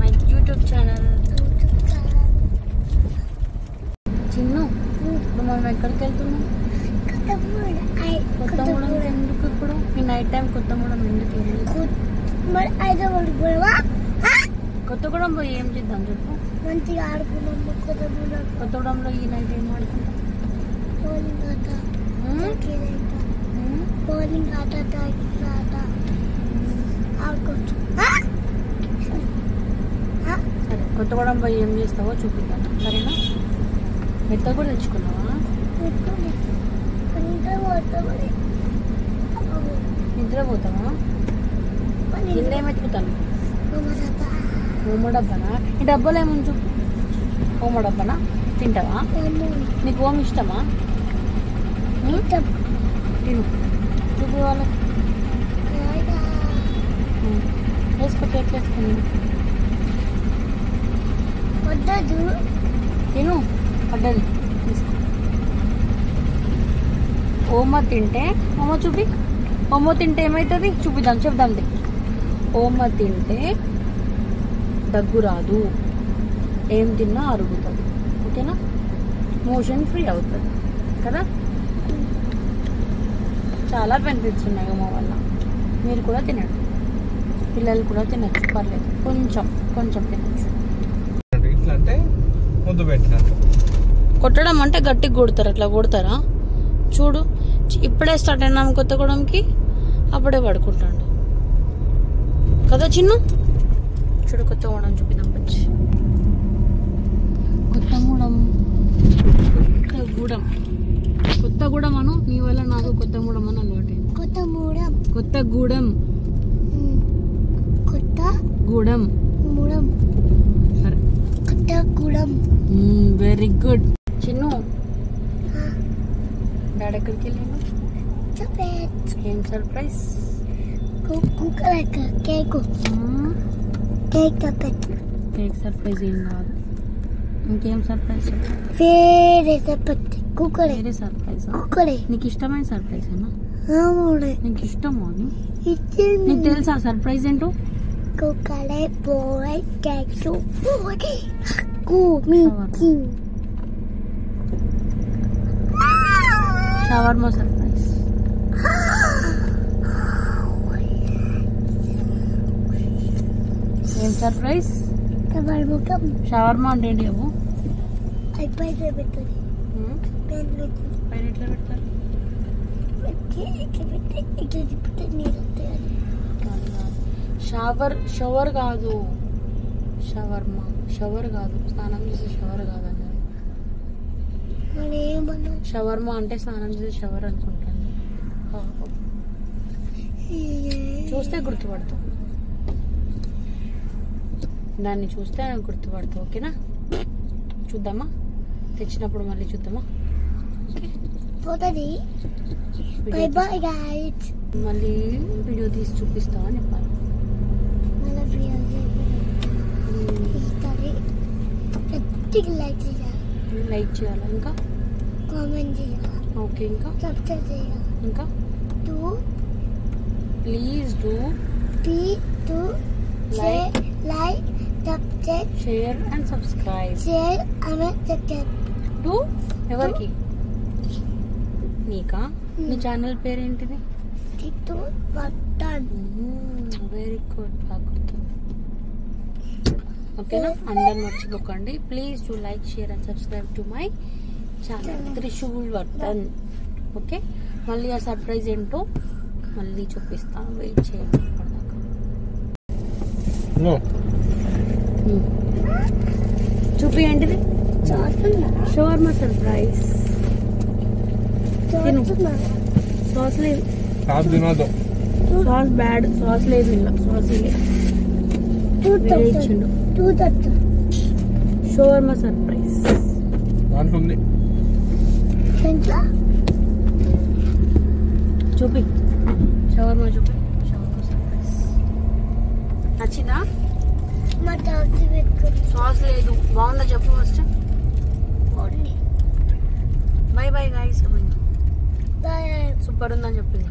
My YouTube channel. Chinnu, ఇప్పుడు మనం ఎక్కడికి వెళ్తున్నాం? కొత్తగూడెం. ఎందుకు ఇప్పుడు ఈ నైట్ టైం కొత్తగూడెం ఎందుకు? కొత్తగూడెం పోయి ఏం చేద్దాం చెప్పు? మంచిగా ఆడుకున్నాం. కొత్తగూడెంలో ఈ నైట్ ఏం ఆడుకుంటాం? బౌలింగ్ ఆట ఆడుకోవచ్చు. సరే, కొత్తగూడెం పోయి ఏం చేస్తావో చూపిద్దాం, సరేనా? మెత్త కూడా తెచ్చుకున్నావా? నిద్ర పోతావా? నిద్ర ఏం ఎత్తుకుతాను? ఓమో డబ్బానా? ఈ డబ్బాలో ఏమని చూపు. ఓమో డబ్బానా? తింటావా? నీకు ఓం ఇష్టమా? తిను, చూపి వాళ్ళకి. వేసుకో, చేతి వేసుకుని తిను. పడ్డది తీసుకో. ఓమో తింటే, ఓమో చూపి. ఓమో తింటే ఏమవుతుంది చూపిద్దాం, చెప్దాం. ఓమో తింటే దగ్గు రాదు, ఏం తిన్నా అరుగుతుంది, ఓకేనా? మోషన్ ఫ్రీ అవుతుంది కదా. చాలా బెనిఫిట్స్ ఉన్నాయి ఓమో వల్ల. మీరు కూడా తినండి, పిల్లలు కూడా తినచ్చు, పర్లేదు. కొంచెం కొంచెం తినచ్చు. కొట్టడం అంటే గట్టిగా కొడతారు, అట్లా కొడతారా? చూడు, ఇప్పుడే స్టార్ట్ అయినాం కొత్తగూడెంకి, అప్పుడే పడుకుంటాడు కదా చిన్ను. చూడు, కొత్తగూడెం చూపిద్దాం. పచ్చి కొత్తగూడెం. కొత్తగూడెం అను, నీ వల్ల నాకు కొత్తగూడెం అని అలవాటు. కొత్తగూడెం. సరే, Kothagudem. Very good. Chinnu, daddy ఎక్కడికి వెళ్ళాను? ఏం సర్ప్రైజ్? కేక్ సర్ప్రైజ్ ఏం కాదు. ఇంకేం సర్ప్రైజ్? వేరే సర్ప్రైజ్. నీకు ఇష్టమైన సర్ప్రైజ్ అన్నా? నీకు ఇష్టమా? నీకు తెలుసా సర్ప్రైజ్ ఏంటో? Shawarma surprise. ఏం సర్ప్రైజ్? షవర్మా అంటే ఏంటి? అవ్వు పైన ఎట్లా పెడతారు? షవర్ కాదు, షవర్మా. షవర్ కాదు, స్నానం చేసే షవర్ కాదు అన్నది. షవర్మా అంటే స్నానం చేసే షవర్ అనుకుంటాను. చూస్తే గుర్తుపడతావు, దాన్ని చూస్తే గుర్తుపడతావు, ఓకేనా? చూద్దామా, తెచ్చినప్పుడు మళ్ళీ చూద్దామా? మళ్ళీ వీడియో తీసి చూపిస్తావా అని చెప్పాలి. లైక్ చేయాలా? ఇంకా కామెంట్ చేయాలి. ఓకే, ఇంకా సబ్స్క్రైబ్ చేయాలి. ఇంకా please do like, subscribe, share and subscribe. To ఎవరికి? నీకా? నీ ఛానల్ పేరేంటిది? వెరీ గుడ్, బాగా గుర్తుంది. ఓకేనా? అందరు మర్చిపోకండి. Please to like, share and subscribe to my channel Trishul Vardhan. Okay, మళ్ళీ ఆ సర్ప్రైజ్ ఏంటో మళ్ళీ చూపిస్తాను, వెయిట్ చేయండి. చూపి ఏంటిది? Shawarma surprise. సాస్ లేదు, సాస్ బ్యాడ్, సాస్ లేదు, ఇలా సాస్ ఇచ్చిండు. షవర్మా సర్ప్రైజ్ చూపి. షవర్మా చూపి. షవర్మా సర్ప్రైజ్ నచ్చిందా? సాస్ లేదు, బాగుందా చెప్పు first. By bye guys. Super ఉందని చెప్పింది.